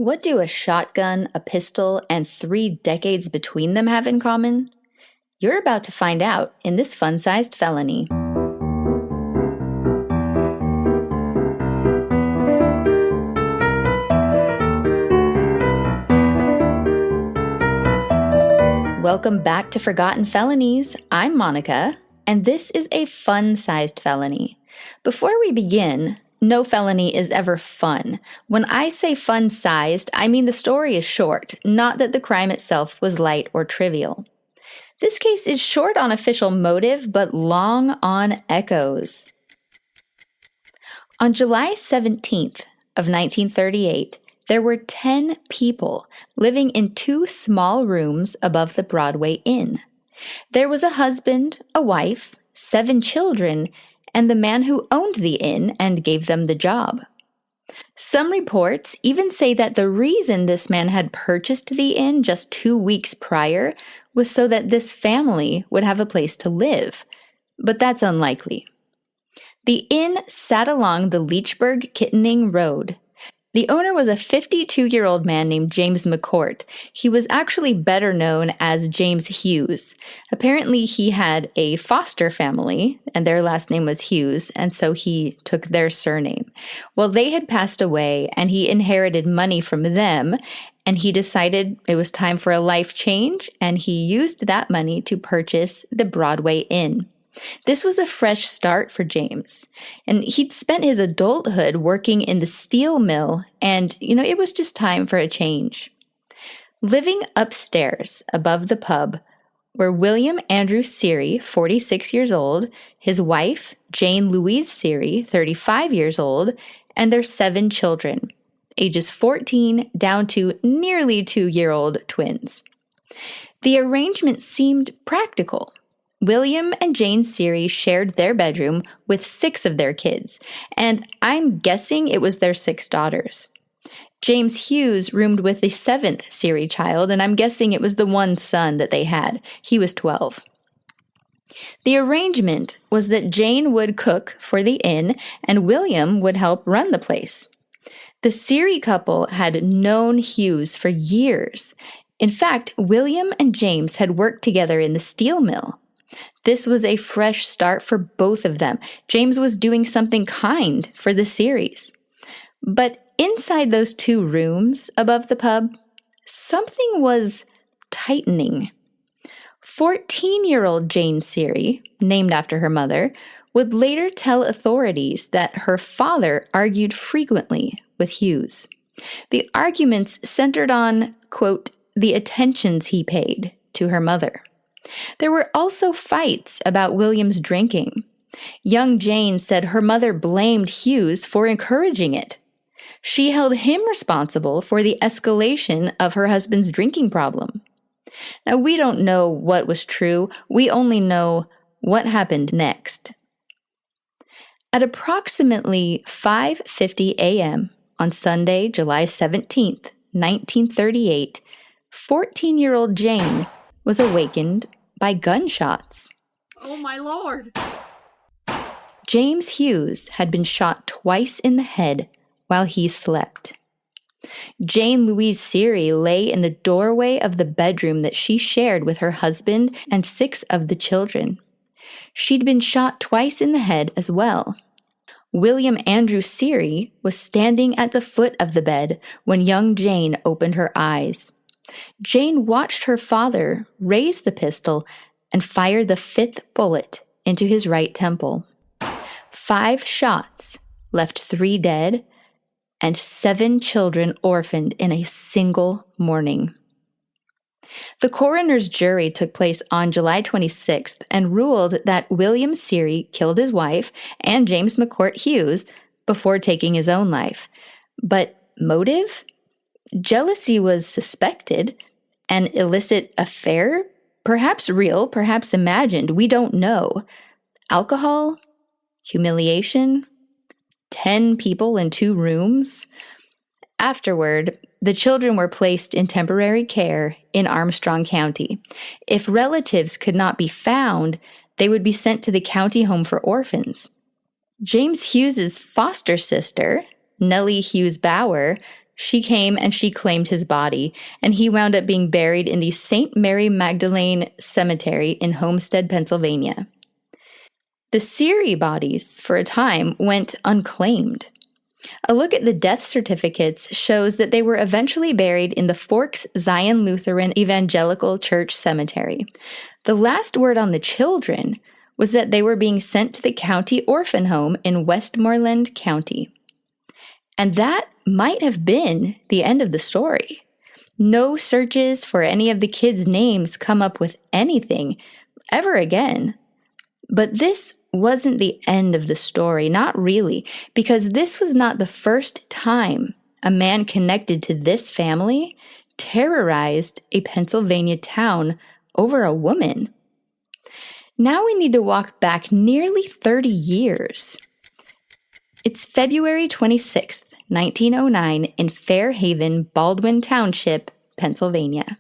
What do a shotgun, a pistol, and 3 decades between them have in common? You're about to find out in this Fun-Sized Felony. Welcome back to Forgotten Felonies. I'm Monica, and this is a fun-sized felony. Before we begin, no felony is ever fun. When I say fun-sized, I mean the story is short, not that the crime itself was light or trivial. This case is short on official motive, but long on echoes. On July 17th of 1938, there were 10 people living in 2 small rooms above the Broadway Inn. There was a husband, a wife, 7 children, and the man who owned the inn and gave them the job. Some reports even say that the reason this man had purchased the inn just 2 weeks prior was so that this family would have a place to live, but that's unlikely. The inn sat along the Leechburg Kittening Road. The owner was a 52-year-old man named James McCourt. He was actually better known as James Hughes. Apparently, he had a foster family, and their last name was Hughes, and so he took their surname. Well, they had passed away, and he inherited money from them, and he decided it was time for a life change, and he used that money to purchase the Broadway Inn. This was a fresh start for James, and he'd spent his adulthood working in the steel mill, and, it was just time for a change. Living upstairs above the pub were William Andrew Seary, 46 years old, his wife, Jane Louise Seary, 35 years old, and their 7 children, ages 14 down to nearly 2-year-old twins. The arrangement seemed practical. William and Jane Seary shared their bedroom with 6 of their kids, and I'm guessing it was their 6 daughters. James Hughes roomed with the 7th Seary child, and I'm guessing it was the one son that they had. He was 12. The arrangement was that Jane would cook for the inn, and William would help run the place. The Seary couple had known Hughes for years. In fact, William and James had worked together in the steel mill. This was a fresh start for both of them. James was doing something kind for the Searys. But inside those 2 rooms above the pub, something was tightening. 14-year-old Jane Seary, named after her mother, would later tell authorities that her father argued frequently with Hughes. The arguments centered on, quote, the attentions he paid to her mother. There were also fights about William's drinking. Young Jane said her mother blamed Hughes for encouraging it. She held him responsible for the escalation of her husband's drinking problem. Now, we don't know what was true. We only know what happened next. At approximately 5:50 a.m. on Sunday, July 17th, 1938, 14-year-old Jane was awakened by gunshots. Oh my Lord! James Hughes had been shot twice in the head while he slept. Jane Louise Seary lay in the doorway of the bedroom that she shared with her husband and 6 of the children. She'd been shot twice in the head as well. William Andrew Seary was standing at the foot of the bed when young Jane opened her eyes. Jane watched her father raise the pistol and fire the 5th bullet into his right temple. 5 shots left 3 dead and 7 children orphaned in a single morning. The coroner's jury took place on July 26th and ruled that William Seary killed his wife and James McCourt Hughes before taking his own life. But motive? Jealousy was suspected. An illicit affair? Perhaps real, perhaps imagined. We don't know. Alcohol? Humiliation? 10 people in 2 rooms? Afterward, the children were placed in temporary care in Armstrong County. If relatives could not be found, they would be sent to the county home for orphans. James Hughes's foster sister, Nellie Hughes Bauer, She came and she claimed his body, and he wound up being buried in the St. Mary Magdalene Cemetery in Homestead, Pennsylvania. The Seary bodies, for a time, went unclaimed. A look at the death certificates shows that they were eventually buried in the Forks Zion Lutheran Evangelical Church Cemetery. The last word on the children was that they were being sent to the county orphan home in Westmoreland County. And that might have been the end of the story. No searches for any of the kids' names come up with anything ever again. But this wasn't the end of the story, not really, because this was not the first time a man connected to this family terrorized a Pennsylvania town over a woman. Now we need to walk back nearly 30 years. It's February 26th, 1909 in Fairhaven, Baldwin Township, Pennsylvania.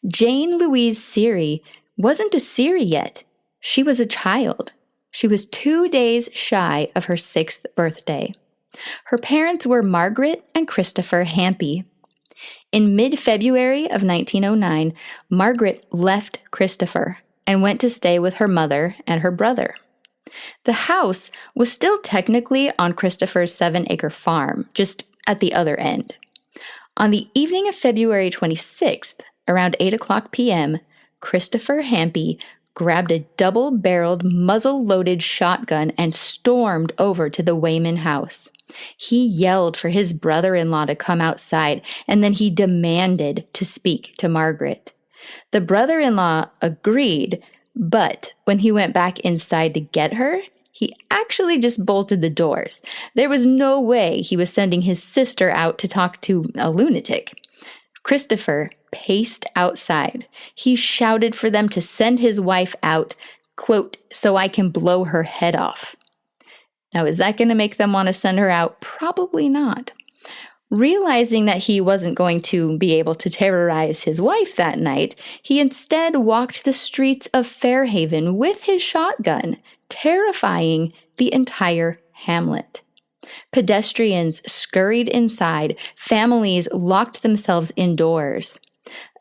Jane Louise Seary wasn't a Seary yet. She was a child. She was 2 days shy of her 6th birthday. Her parents were Margaret and Christopher Hampy. In mid-February of 1909, Margaret left Christopher and went to stay with her mother and her brother. The house was still technically on Christopher's 7-acre farm, just at the other end. On the evening of February 26th, around 8:00 p.m., Christopher Hampy grabbed a double-barreled, muzzle-loaded shotgun and stormed over to the Wayman house. He yelled for his brother-in-law to come outside, and then he demanded to speak to Margaret. The brother-in-law agreed, but when he went back inside to get her, he actually just bolted the doors. There was no way he was sending his sister out to talk to a lunatic. Christopher paced outside. He shouted for them to send his wife out, quote, so I can blow her head off. Now, is that going to make them want to send her out? Probably not. Realizing that he wasn't going to be able to terrorize his wife that night, he instead walked the streets of Fairhaven with his shotgun, terrifying the entire hamlet. Pedestrians scurried inside. Families locked themselves indoors.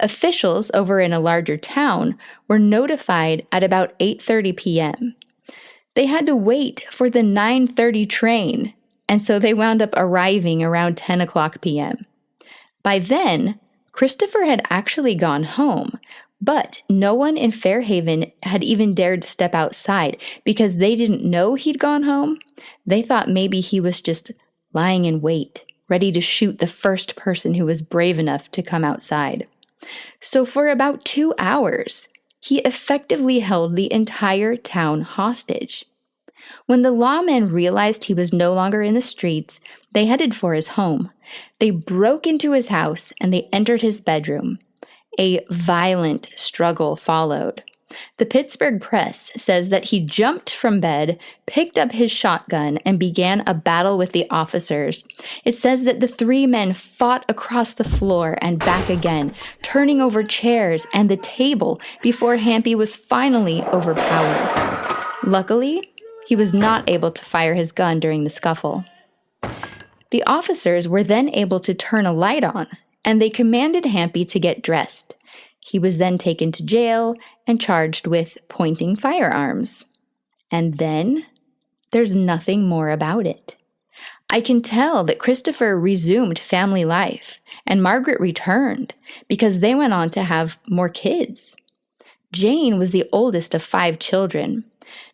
Officials over in a larger town were notified at about 8:30 p.m. They had to wait for the 9:30 train, and so they wound up arriving around 10:00 p.m. By then, Christopher had actually gone home, but no one in Fairhaven had even dared step outside because they didn't know he'd gone home. They thought maybe he was just lying in wait, ready to shoot the first person who was brave enough to come outside. So for about 2 hours, he effectively held the entire town hostage. When the lawmen realized he was no longer in the streets, they headed for his home. They broke into his house and they entered his bedroom. A violent struggle followed. The Pittsburgh Press says that he jumped from bed, picked up his shotgun, and began a battle with the officers. It says that the 3 men fought across the floor and back again, turning over chairs and the table before Hampy was finally overpowered. Luckily, he was not able to fire his gun during the scuffle. The officers were then able to turn a light on, and they commanded Hampy to get dressed. He was then taken to jail and charged with pointing firearms. And then there's nothing more about it. I can tell that Christopher resumed family life and Margaret returned because they went on to have more kids. Jane was the oldest of 5 children.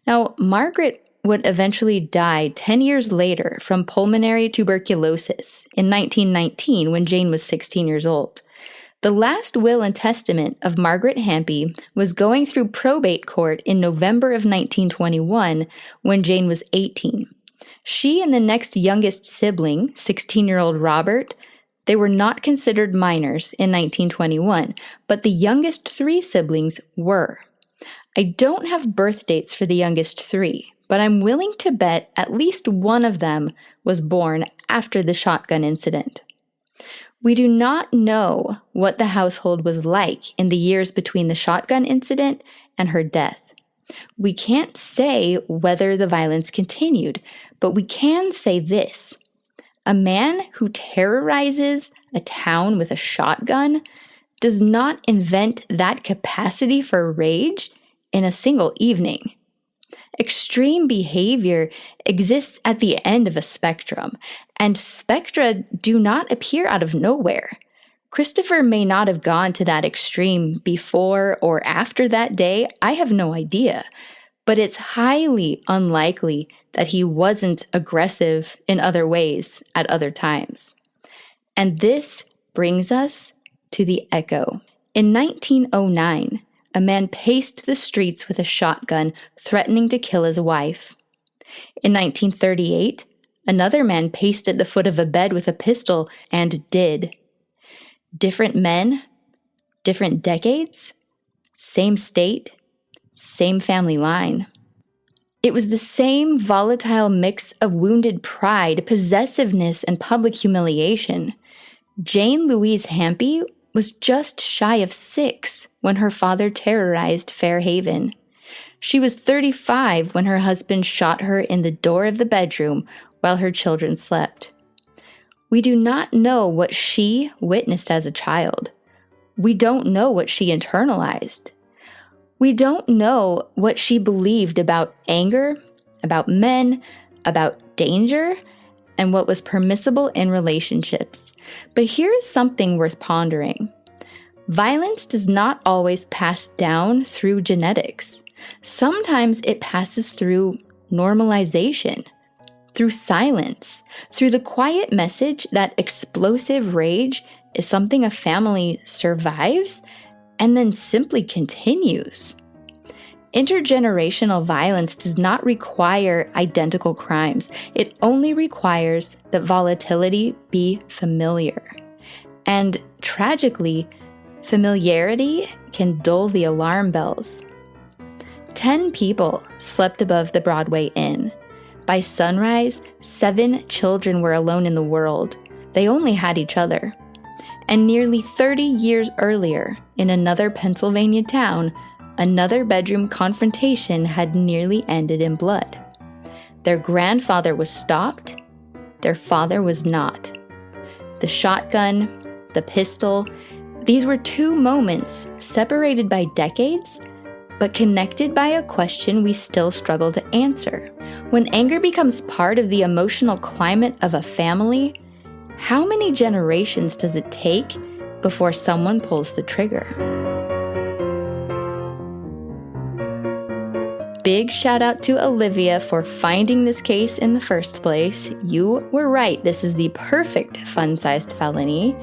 Now, Margaret would eventually die 10 years later from pulmonary tuberculosis in 1919 when Jane was 16 years old. The last will and testament of Margaret Hampy was going through probate court in November of 1921 when Jane was 18. She and the next youngest sibling, 16-year-old Robert, they were not considered minors in 1921, but the youngest 3 siblings were. I don't have birth dates for the youngest 3, but I'm willing to bet at least one of them was born after the shotgun incident. We do not know what the household was like in the years between the shotgun incident and her death. We can't say whether the violence continued, but we can say this. A man who terrorizes a town with a shotgun does not invent that capacity for rage in a single evening. Extreme behavior exists at the end of a spectrum, and spectra do not appear out of nowhere. Christopher may not have gone to that extreme before or after that day, I have no idea, but it's highly unlikely that he wasn't aggressive in other ways at other times. And this brings us to the echo. In 1909, a man paced the streets with a shotgun, threatening to kill his wife. In 1938, another man paced at the foot of a bed with a pistol and did. Different men, different decades, same state, same family line. It was the same volatile mix of wounded pride, possessiveness, and public humiliation. Jane Louise Hampe was just shy of 6 when her father terrorized Fairhaven. She was 35 when her husband shot her in the door of the bedroom while her children slept. We do not know what she witnessed as a child. We don't know what she internalized. We don't know what she believed about anger, about men, about danger, and what was permissible in relationships. But here is something worth pondering. Violence does not always pass down through genetics. Sometimes it passes through normalization, through silence, through the quiet message that explosive rage is something a family survives and then simply continues. Intergenerational violence does not require identical crimes. It only requires that volatility be familiar. And tragically, familiarity can dull the alarm bells. 10 people slept above the Broadway Inn. By sunrise, 7 children were alone in the world. They only had each other. And nearly 30 years earlier, in another Pennsylvania town, another bedroom confrontation had nearly ended in blood. Their grandfather was stopped. Their father was not. The shotgun, the pistol, these were 2 moments separated by decades, but connected by a question we still struggle to answer. When anger becomes part of the emotional climate of a family, how many generations does it take before someone pulls the trigger? Big shout out to Olivia for finding this case in the first place. You were right, this is the perfect fun-sized felony.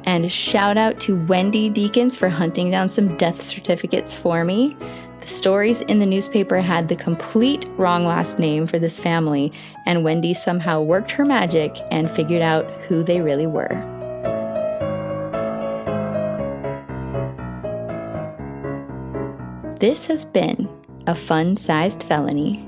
And shout out to Wendy Deakins for hunting down some death certificates for me. The stories in the newspaper had the complete wrong last name for this family, and Wendy somehow worked her magic and figured out who they really were. This has been a fun-sized felony.